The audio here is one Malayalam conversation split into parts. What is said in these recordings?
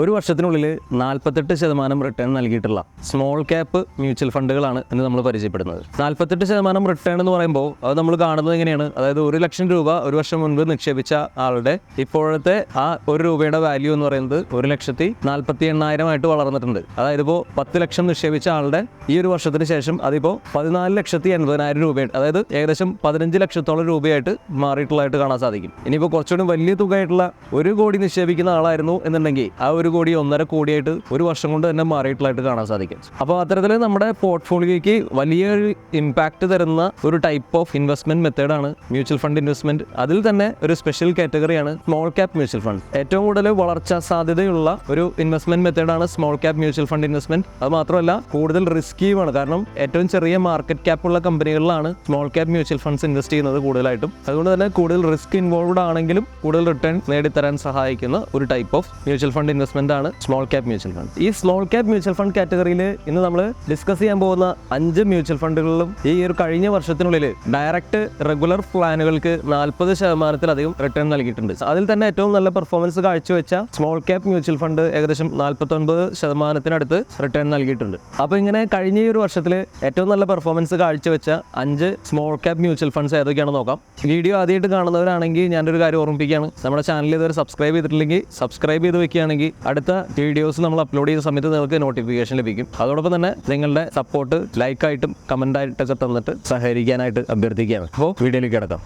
ഒരു വർഷത്തിനുള്ളിൽ 48% റിട്ടേൺ നൽകിയിട്ടുള്ള സ്മോൾ ക്യാപ്പ് മ്യൂച്വൽ ഫണ്ടുകളാണ് ഇന്ന് നമ്മൾ പരിചയപ്പെടുന്നത്. 48% റിട്ടേൺ എന്ന് പറയുമ്പോൾ അത് നമ്മൾ കാണുന്നത് എങ്ങനെയാണ്? അതായത് 1 ലക്ഷം രൂപ ഒരു വർഷം മുൻപ് നിക്ഷേപിച്ച ആളുടെ ഇപ്പോഴത്തെ ആ 1 രൂപയുടെ വാല്യൂ എന്ന് പറയുന്നത് 1,48,000 വളർന്നിട്ടുണ്ട്. അതായത് ഇപ്പോൾ 10 ലക്ഷം നിക്ഷേപിച്ച ആളുടെ ഈ ഒരു വർഷത്തിന് ശേഷം അതിപ്പോൾ 14,80,000 രൂപയായിട്ട്, അതായത് ഏകദേശം 15 ലക്ഷത്തോളം രൂപയായിട്ട് മാറിയിട്ടുള്ളതായിട്ട് കാണാൻ സാധിക്കും. ഇനിയിപ്പോൾ കുറച്ചുകൂടി വലിയ തുകയായിട്ടുള്ള 1 കോടി നിക്ഷേപിക്കുന്ന ആളായിരുന്നു എന്നുണ്ടെങ്കിൽ ആ 1 കോടി 1.5 കോടിയായിട്ട് ഒരു വർഷം കൊണ്ട് തന്നെ മാറിയിട്ടുള്ളതായിട്ട് കാണാൻ സാധിക്കും. അപ്പോൾ അത്തരത്തിൽ നമ്മുടെ പോർട്ട്ഫോളിയോയ്ക്ക് വലിയൊരു ഇമ്പാക്ട് തരുന്ന ഒരു ടൈപ്പ് ഓഫ് ഇൻവെസ്റ്റ്മെന്റ് മെത്തേഡാണ് മ്യൂച്വൽ ഫണ്ട് ഇൻവെസ്റ്റ്മെന്റ്. അതിൽ തന്നെ ഒരു സ്പെഷ്യൽ കാറ്റഗറിയാണ് സ്മോൾ ക്യാപ് മ്യൂച്വൽ ഫണ്ട്. ഏറ്റവും കൂടുതൽ വളർച്ചാ സാധ്യതയുള്ള ഒരു ഇൻവെസ്റ്റ്മെന്റ് മെത്തേഡാണ് small cap mutual fund investment. അത് മാത്രമല്ല കൂടുതൽ റിസ്കിയുമാണ്. കാരണം ഏറ്റവും ചെറിയ മാർക്കറ്റ് ക്യാപ്പ് ഉള്ള കമ്പനികളിലാണ് small cap mutual funds invest ചെയ്യുന്നത് കൂടുതലായിട്ടും. അതുകൊണ്ട് തന്നെ കൂടുതൽ റിസ്ക് ഇൻവോൾവ്ഡ് ആണെങ്കിലും കൂടുതൽ റിട്ടേൺ നേടിത്തരാൻ സഹായിക്കുന്ന ഒരു type of mutual fund investment ആണ് സ്മോൾ ക്യാപ് മ്യൂച്വൽ ഫണ്ട്. ഈ സ്മോൾ ക്യാപ് മ്യൂച്വൽ ഫണ്ട് കാറ്റഗറിയിൽ ഇന്ന് നമ്മൾ ഡിസ്കസ് ചെയ്യാൻ പോകുന്ന 5 മ്യൂച്വൽ ഫണ്ടുകളിലും ഈ ഒരു കഴിഞ്ഞ വർഷത്തിനുള്ളിൽ ഡയറക്റ്റ് റെഗുലർ പ്ലാനുകൾക്ക് 40%-ലധികം റിട്ടേൺ നൽകിയിട്ടുണ്ട്. അതിൽ തന്നെ ഏറ്റവും നല്ല പെർഫോമൻസ് കാഴ്ചവെച്ച സ്മോൾ ക്യാപ് മ്യൂച്വൽ ഫണ്ട് ഏകദേശം 49%-നടുത്ത് റിട്ടേൺ നൽകിയിട്ടുണ്ട്. അപ്പോൾ ഇങ്ങനെ കഴിഞ്ഞ ഈ ഒരു വർഷത്തിൽ ഏറ്റവും നല്ല പെർഫോമൻസ് കാഴ്ചവെച്ച 5 സ്മോൾ ക്യാപ് മ്യൂച്വൽ ഫണ്ട്സ് ഏതൊക്കെയാണെന്ന് നോക്കാം. വീഡിയോ ആദ്യമായിട്ട് കാണുന്നവരാണെങ്കിൽ ഞാനൊരു കാര്യം ഓർമ്മിപ്പിക്കുകയാണ്, നമ്മുടെ ചാനൽ ഇതുവരെ സബ്സ്ക്രൈബ് ചെയ്തിട്ടില്ലെങ്കിൽ സബ്സ്ക്രൈബ് ചെയ്ത് വെക്കുകയാണെങ്കിൽ അടുത്ത വീഡിയോസ് നമ്മൾ അപ്ലോഡ് ചെയ്യുന്ന സമയത്ത് നിങ്ങൾക്ക് നോട്ടിഫിക്കേഷൻ ലഭിക്കും. അതോടൊപ്പം തന്നെ നിങ്ങളുടെ സപ്പോർട്ട് ലൈക്കായിട്ടും കമൻ്റായിട്ടൊക്കെ തന്നിട്ട് സഹകരിക്കാനായിട്ട് അഭ്യർത്ഥിക്കുകയാണ്. അപ്പോൾ വീഡിയോയിലേക്ക് കിടക്കാം.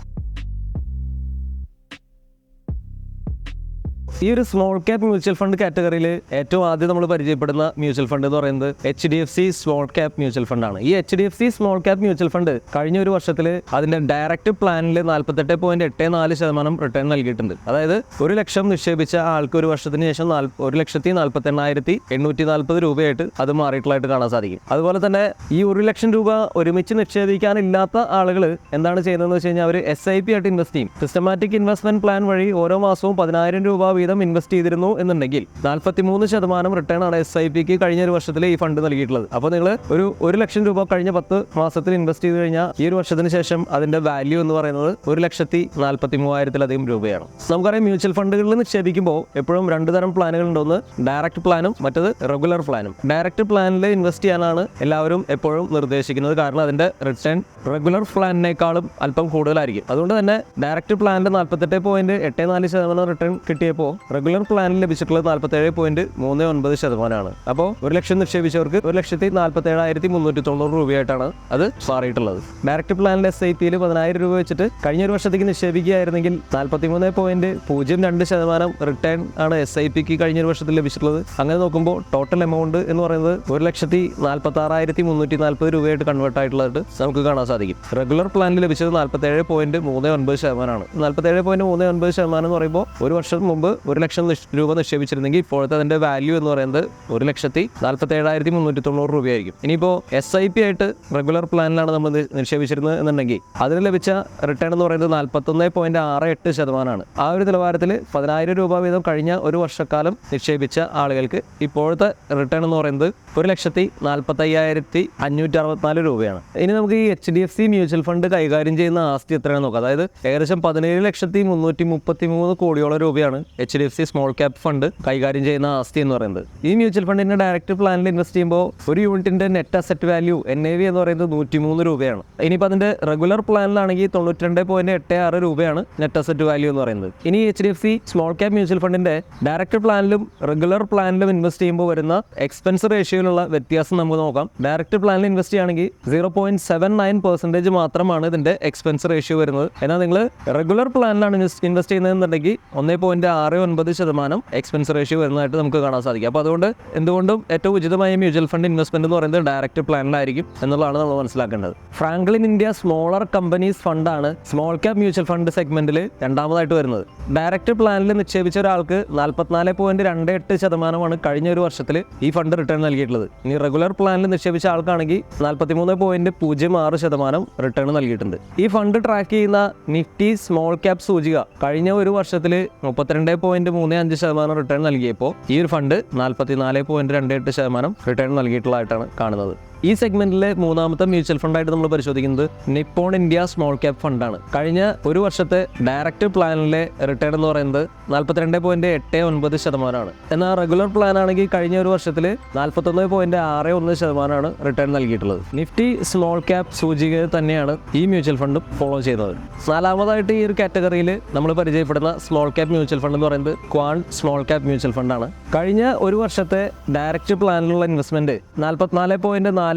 ഈ ഒരു സ്മോൾ ക്യാപ് മ്യൂച്വൽ ഫണ്ട് കാറ്റഗറിയിൽ ഏറ്റവും ആദ്യം നമ്മൾ പരിചയപ്പെടുന്ന മ്യൂച്വൽ ഫണ്ട് എന്ന് പറയുന്നത് HDFC സ്മോൾ ക്യാപ് മ്യൂച്വൽ ഫണ്ടാണ്. ഈ HDFC small cap mutual fund കഴിഞ്ഞ ഒരു വർഷത്തിൽ അതിന്റെ ഡയറക്റ്റ് പ്ലാനിൽ 48.84% റിട്ടേൺ നൽകിയിട്ടുണ്ട്. അതായത് 1 ലക്ഷം നിക്ഷേപിച്ച ആൾക്ക് ഒരു വർഷത്തിന് ശേഷം 1,48,840 രൂപയായിട്ട് അത് മാറിയിട്ടുള്ളതായിട്ട് കാണാൻ സാധിക്കും. അതുപോലെ തന്നെ ഈ 1 ലക്ഷം രൂപ ഒരുമിച്ച് നിക്ഷേപിക്കാനില്ലാത്ത ആളുകൾ എന്താണ് ചെയ്യുന്നതെന്ന് വെച്ച് കഴിഞ്ഞാൽ അവർ SIP ആയിട്ട് ഇൻവെസ്റ്റ് ചെയ്യും. സിസ്റ്റമാറ്റിക് ഇൻവെസ്റ്റ്മെന്റ് പ്ലാൻ വഴി ഓരോ മാസവും 10,000 രൂപ വീതം ഇൻവെസ്റ്റ് ചെയ്തിരുന്നു എന്നുണ്ടെങ്കിൽ 43% റിട്ടേൺ ആണ് SIPക്ക് കഴിഞ്ഞ ഒരു വർഷത്തിൽ ഈ ഫണ്ട് നൽകിയിട്ടുള്ളത്. അപ്പോൾ നിങ്ങൾ ഒരു 1 ലക്ഷം രൂപ കഴിഞ്ഞ 10 മാസത്തിൽ ഇൻവെസ്റ്റ് ചെയ്ത് കഴിഞ്ഞാൽ ഈ ഒരു വർഷത്തിന് ശേഷം അതിന്റെ വാല്യൂ എന്ന് പറയുന്നത് 1,43,000-ലധികം രൂപയാണ്. നമുക്കറിയാം മ്യൂച്വൽ ഫണ്ടുകളിൽ നിക്ഷേപിക്കുമ്പോൾ എപ്പോഴും 2 തരം പ്ലാനുകൾ ഉണ്ടെന്ന് ഡയറക്റ്റ് പ്ലാനും മറ്റത് റെഗുലർ പ്ലാനും. ഡയറക്റ്റ് പ്ലാനിൽ ഇൻവെസ്റ്റ് ചെയ്യാനാണ് എല്ലാവരും എപ്പോഴും നിർദ്ദേശിക്കുന്നത്. കാരണം അതിന്റെ റിട്ടേൺ റെഗുലർ പ്ലാനിനേക്കാളും അല്പം കൂടുതലായിരിക്കും. അതുകൊണ്ട് തന്നെ ഡയറക്റ്റ് പ്ലാനിന്റെ 48.84% റിട്ടേൺ കിട്ടിയപ്പോൾ റെഗുലർ പ്ലാനിൽ ലഭിച്ചിട്ടുള്ളത് 47.39%. അപ്പോൾ 1 ലക്ഷം നിക്ഷേപിച്ചവർക്ക് 1,47,390 രൂപയായിട്ടാണ് അത് മാറിയിട്ടുള്ളത്. ഡയറക്റ്റ് പ്ലാനിലെ SIPയിൽ 10,000 രൂപ വെച്ചിട്ട് കഴിഞ്ഞ ഒരു വർഷത്തേക്ക് നിക്ഷേപിക്കുകയായിരുന്നെങ്കിൽ 43.02% റിട്ടേൺ ആണ് SIPക്ക് കഴിഞ്ഞ ഒരു വർഷത്തിൽ ലഭിച്ചിട്ടുള്ളത്. അങ്ങനെ നോക്കുമ്പോൾ ടോട്ടൽ എമൗണ്ട് എന്ന് പറയുന്നത് 1,46,340 രൂപയായിട്ട് കൺവേർട്ട് ആയിട്ടുള്ളതായിട്ട് നമുക്ക് കാണാൻ സാധിക്കും. റെഗുലർ പ്ലാനിൽ ലഭിച്ചത് 47.39%. 47.39% എന്ന് പറയുമ്പോൾ ഒരു വർഷം മുമ്പ് 1 ലക്ഷം രൂപ നിക്ഷേപിച്ചിരുന്നെങ്കിൽ ഇപ്പോഴത്തെ അതിന്റെ വാല്യൂ എന്ന് പറയുന്നത് 1,47,390 രൂപയായിരിക്കും. ഇനിയിപ്പോൾ SIP ആയിട്ട് റെഗുലർ പ്ലാനിലാണ് നമ്മൾ നിക്ഷേപിച്ചിരുന്നത് എന്നുണ്ടെങ്കിൽ അതിന് ലഭിച്ച റിട്ടേൺ എന്ന് പറയുന്നത് 41.68%. ആ ഒരു നിലവാരത്തിൽ 10,000 രൂപ വീതം കഴിഞ്ഞ ഒരു വർഷക്കാലം നിക്ഷേപിച്ച ആളുകൾക്ക് ഇപ്പോഴത്തെ റിട്ടേൺ എന്ന് പറയുന്നത് 1,45,564 രൂപയാണ്. ഇനി നമുക്ക് ഈ HDFC മ്യൂച്വൽ ഫണ്ട് കൈകാര്യം ചെയ്യുന്ന ആസ്തി എത്രയാണെന്ന് നോക്കാം. അതായത് ഏകദേശം 17,333 കോടിയോളം രൂപയാണ് HDFC സ്മോൾ ക്യാപ് ഫണ്ട് കൈകാര്യം ചെയ്യുന്ന ആസ്തി എന്ന് പറയുന്നത്. ഈ മ്യൂച്വൽ ഫണ്ടിന്റെ ഡയറക്റ്റ് പ്ലാനിൽ ഇൻവെസ്റ്റ് ചെയ്യുമ്പോൾ ഒരു യൂണിറ്റിന്റെ നെറ്റ് അസറ്റ് വാല്യൂ NAV എന്ന് പറയുന്നത് 103 രൂപയാണ്. ഇനിയിപ്പോൾ അതിന്റെ റെഗുലർ പ്ലാനിലാണെങ്കിൽ 92.86 രൂപയാണ് നെറ്റ് അസറ്റ് വാല്യൂ എന്ന് പറയുന്നത്. ഇനി HDFC സ്മോൾ ക്യാപ് മ്യൂച്വൽ ഫണ്ടിന്റെ ഡയറക്റ്റ് പ്ലാനിലും റെഗുലർ പ്ലാനിലും ഇൻവെസ്റ്റ് ചെയ്യുമ്പോൾ വരുന്ന എക്സ്പെൻസ് റേഷ്യോയിലുള്ള വ്യത്യാസം നമുക്ക് നോക്കാം. ഡയറക്റ്റ് പ്ലാനിൽ ഇൻവെസ്റ്റ് ചെയ്യുകയാണെങ്കിൽ 0.79% മാത്രമാണ് ഇതിന്റെ എക്സ്പെൻസ് റേഷ്യോ വരുന്നത്. എന്നാൽ നിങ്ങൾ റെഗുലർ പ്ലാനിലാണ് ഇൻവെസ്റ്റ് ചെയ്യുന്നതെന്നുണ്ടെങ്കിൽ 1.69% എക്സ്പെൻസ് റേഷ്യോ വരുന്നതായിട്ട് നമുക്ക് കാണാൻ സാധിക്കും. അപ്പോൾ അതുകൊണ്ട് എന്തുകൊണ്ടും ഏറ്റവും ഉചിതമായ മ്യൂച്വൽ ഫണ്ട് ഇൻവെസ്റ്റ്മെന്റ് എന്ന് പറയുന്നത് ഡയറക്റ്റ് പ്ലാനിലായിരിക്കും എന്നുള്ളതാണ് നമ്മൾ മനസ്സിലാക്കേണ്ടത്. ഫ്രാങ്ക്ലിൻ ഇന്ത്യ സ്മോളർ കമ്പനീസ് ഫണ്ടാണ് സ്മോൾ ക്യാപ് മ്യൂച്വൽ ഫണ്ട് സെഗ്മെന്റിൽ രണ്ടാമതായിട്ട് വരുന്നത്. ഡയറക്റ്റ് പ്ലാനിൽ നിക്ഷേപിച്ച ഒരാൾക്ക് 44.28% കഴിഞ്ഞ ഒരു വർഷത്തിൽ ഈ ഫണ്ട് റിട്ടേൺ നൽകിയിട്ടുള്ളത്. ഇനി റെഗുലർ പ്ലാനിൽ നിക്ഷേപിച്ച ആൾക്കാണെങ്കിൽ 43.06% റിട്ടേൺ നൽകിയിട്ടുണ്ട്. ഈ ഫണ്ട് ട്രാക്ക് ചെയ്യുന്ന നിഫ്റ്റി സ്മോൾ ക്യാപ് സൂചിക കഴിഞ്ഞ ഒരു വർഷത്തിൽ 32.35% റിട്ടേൺ നൽകിയപ്പോൾ ഈ ഒരു ഫണ്ട് 44.28% റിട്ടേൺ നൽകിയിട്ടുള്ളതായിട്ടാണ് കാണുന്നത്. ഈ സെഗ്മെന്റിലെ മൂന്നാമത്തെ മ്യൂച്വൽ ഫണ്ടായിട്ട് നമ്മൾ പരിശോധിക്കുന്നത് നിപ്പോൺ ഇന്ത്യ സ്മോൾ ക്യാപ് ഫണ്ടാണ്. കഴിഞ്ഞ ഒരു വർഷത്തെ ഡയറക്റ്റ് പ്ലാനിലെ റിട്ടേൺ എന്ന് പറയുന്നത് 42.89%. എന്നാൽ റെഗുലർ പ്ലാൻ ആണെങ്കിൽ കഴിഞ്ഞ ഒരു വർഷത്തിൽ 41.61% റിട്ടേൺ നൽകിയിട്ടുള്ളത്. നിഫ്റ്റി സ്മോൾ ക്യാപ് സൂചിക തന്നെയാണ് ഈ മ്യൂച്വൽ ഫണ്ടും ഫോളോ ചെയ്യുന്നത്. നാലാമതായിട്ട് ഈ ഒരു കാറ്റഗറിയിൽ നമ്മൾ പരിചയപ്പെടുന്ന സ്മോൾ ക്യാപ് മ്യൂച്വൽ ഫണ്ട് എന്ന് പറയുന്നത് ക്വാൺ സ്മോൾ ക്യാപ് മ്യൂച്വൽ ഫണ്ടാണ്. കഴിഞ്ഞ ഒരു വർഷത്തെ ഡയറക്റ്റ് പ്ലാനിലുള്ള ഇൻവെസ്റ്റ്മെന്റ് 44.40%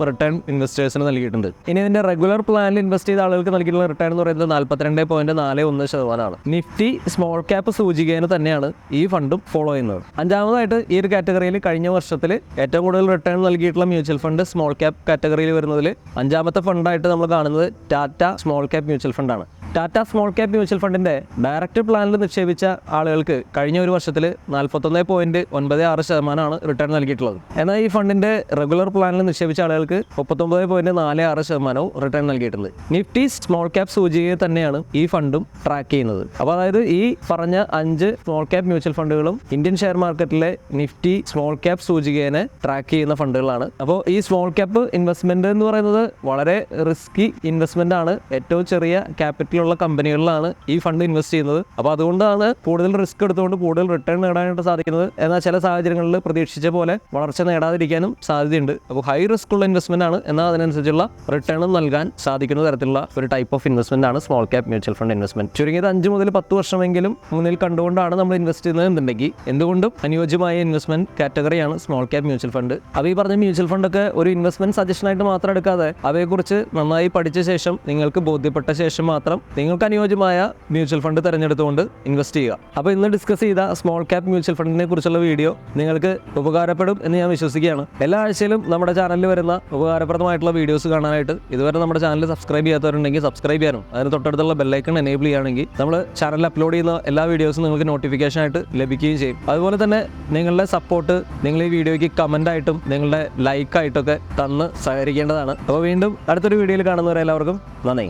റിട്ടേൺ ഇൻവെസ്റ്റേഴ്സിന് നൽകിയിട്ടുണ്ട്. ഇനി ഇതിന്റെ റെഗുലർ പ്ലാനിൽ ഇൻവെസ്റ്റ് ചെയ്ത ആളുകൾക്ക് നൽകിയിട്ടുള്ള റിട്ടേൺ എന്ന് പറയുന്നത് 42.41%. നിഫ്റ്റി സ്മോൾ ക്യാപ് സൂചികേന തന്നെയാണ് ഈ ഫണ്ടും ഫോളോ ചെയ്യുന്നത്. അഞ്ചാമതായിട്ട് ഈ ഒരു കാറ്റഗറിയിൽ കഴിഞ്ഞ വർഷത്തിൽ ഏറ്റവും കൂടുതൽ റിട്ടേൺ നൽകിയിട്ടുള്ള മ്യൂച്വൽ ഫണ്ട് സ്മോൾ ക്യാപ് കാറ്റഗറിയിൽ വരുന്നതിൽ അഞ്ചാമത്തെ ഫണ്ടായിട്ട് നമ്മൾ കാണുന്നത് ടാറ്റ സ്മോൾ ക്യാപ് മ്യൂച്വൽ ഫണ്ടാണ്. ടാറ്റ സ്മോൾ ക്യാപ് മ്യൂച്വൽ ഫണ്ടിന്റെ ഡയറക്റ്റ് പ്ലാനിൽ നിക്ഷേപിച്ച ആളുകൾക്ക് കഴിഞ്ഞ ഒരു വർഷത്തിൽ 41.96% റിട്ടേൺ നൽകിയിട്ടുള്ളത്. എന്നാൽ ഈ ഫണ്ടിന്റെ റെഗുലർ പ്ലാനിൽ നിക്ഷേപിച്ച ആളുകൾക്ക് 39.46% റിട്ടേൺ നൽകിയിട്ടുണ്ട്. നിഫ്റ്റി സ്മോൾ ക്യാപ് സൂചികയെ തന്നെയാണ് ഈ ഫണ്ടും ട്രാക്ക് ചെയ്യുന്നത്. അപ്പോൾ അതായത് ഈ പറഞ്ഞ 5 സ്മോൾ ക്യാപ് മ്യൂച്വൽ ഫണ്ടുകളും ഇന്ത്യൻ ഷെയർ മാർക്കറ്റിലെ നിഫ്റ്റി സ്മോൾ ക്യാപ് സൂചികയെ ട്രാക്ക് ചെയ്യുന്ന ഫണ്ടുകളാണ്. അപ്പോൾ ഈ സ്മോൾ ക്യാപ് ഇൻവെസ്റ്റ്മെന്റ് എന്ന് പറയുന്നത് വളരെ റിസ്കി ഇൻവെസ്റ്റ്മെന്റ് ആണ്. ഏറ്റവും ചെറിയ ക്യാപിറ്റൽ ഉള്ള കമ്പനികളിലാണ് ഈ ഫണ്ട് ഇൻവെസ്റ്റ് ചെയ്യുന്നത്. അപ്പോൾ അതുകൊണ്ടാണ് കൂടുതൽ റിസ്ക് എടുത്തുകൊണ്ട് കൂടുതൽ റിട്ടേൺ നേടാനായിട്ട് സാധിക്കുന്നത്. എന്നാൽ ചില സാഹചര്യങ്ങളിൽ പ്രതീക്ഷിച്ച പോലെ വളർച്ച നേടാതിരിക്കാനും സാധ്യതയുണ്ട്. അപ്പോൾ ഹൈ റിസ്ക് ഉള്ള ഇൻവെസ്റ്റ്മെന്റ് ആണ്, എന്നാൽ അതിനനുസരിച്ചുള്ള റിട്ടേൺ നൽകാൻ സാധിക്കുന്ന തരത്തിലുള്ള ഒരു ടൈപ്പ് ഓഫ് ഇൻവെസ്റ്റ്മെന്റ് ആണ് small cap mutual fund investment. ചുരുങ്ങിയത് 5 മുതൽ 10 വർഷമെങ്കിലും മുന്നിൽ കണ്ടുകൊണ്ടാണ് നമ്മൾ ഇൻവെസ്റ്റ് ചെയ്യുന്നതെന്നുണ്ടെങ്കിൽ എന്തുകൊണ്ടും അനുയോജ്യമായ ഇൻവെസ്റ്റ്മെന്റ് കാറ്റഗറിയാണ് സ്മോൾ ക്യാപ് മ്യൂച്വൽ ഫണ്ട്. അപ്പോൾ ഈ പറഞ്ഞ മ്യൂച്വൽ ഫണ്ടൊക്കെ ഒരു ഇൻവെസ്റ്റ്മെന്റ് സജഷനായിട്ട് മാത്രം എടുക്കാതെ അവയെക്കുറിച്ച് നന്നായി പഠിച്ച ശേഷം നിങ്ങൾക്ക് ബോധ്യപ്പെട്ട ശേഷം മാത്രം നിങ്ങൾക്ക് അനുയോജ്യമായ മ്യൂച്വൽ ഫണ്ട് തിരഞ്ഞെടുത്തുകൊണ്ട് ഇൻവെസ്റ്റ് ചെയ്യുക. അപ്പോൾ ഇന്ന് ഡിസ്കസ് ചെയ്ത സ്മോൾ ക്യാപ് മ്യൂച്വൽ ഫണ്ടിനെ കുറിച്ചുള്ള വീഡിയോ നിങ്ങൾക്ക് ഉപകാരപ്പെടും എന്ന് ഞാൻ വിശ്വസിക്കുകയാണ്. എല്ലാ ആഴ്ചയിലും നമ്മുടെ ചാനലിൽ വരുന്ന ഉപകാരപ്രദമായിട്ടുള്ള വീഡിയോസ് കാണാനായിട്ട് ഇതുവരെ നമ്മുടെ ചാനൽ സബ്സ്ക്രൈബ് ചെയ്യാത്തവരുണ്ടെങ്കിൽ സബ്സ്ക്രൈബ് ചെയ്യാനും അതിന് തൊട്ടടുത്തുള്ള ബെല്ലൈക്കൺ എനേബിൾ ചെയ്യുകയാണെങ്കിൽ നമ്മൾ ചാനലിൽ അപ്ലോഡ് ചെയ്യുന്ന എല്ലാ വീഡിയോസും നിങ്ങൾക്ക് നോട്ടിഫിക്കേഷൻ ആയിട്ട് ലഭിക്കുകയും ചെയ്യും. അതുപോലെ തന്നെ നിങ്ങളുടെ സപ്പോർട്ട് നിങ്ങൾ ഈ വീഡിയോയ്ക്ക് കമൻ്റ് ആയിട്ടും നിങ്ങളുടെ ലൈക്കായിട്ടൊക്കെ തന്ന് സഹകരിക്കേണ്ടതാണ്. അപ്പോൾ വീണ്ടും അടുത്തൊരു വീഡിയോയിൽ കാണുന്നവരെ എല്ലാവർക്കും നന്ദി.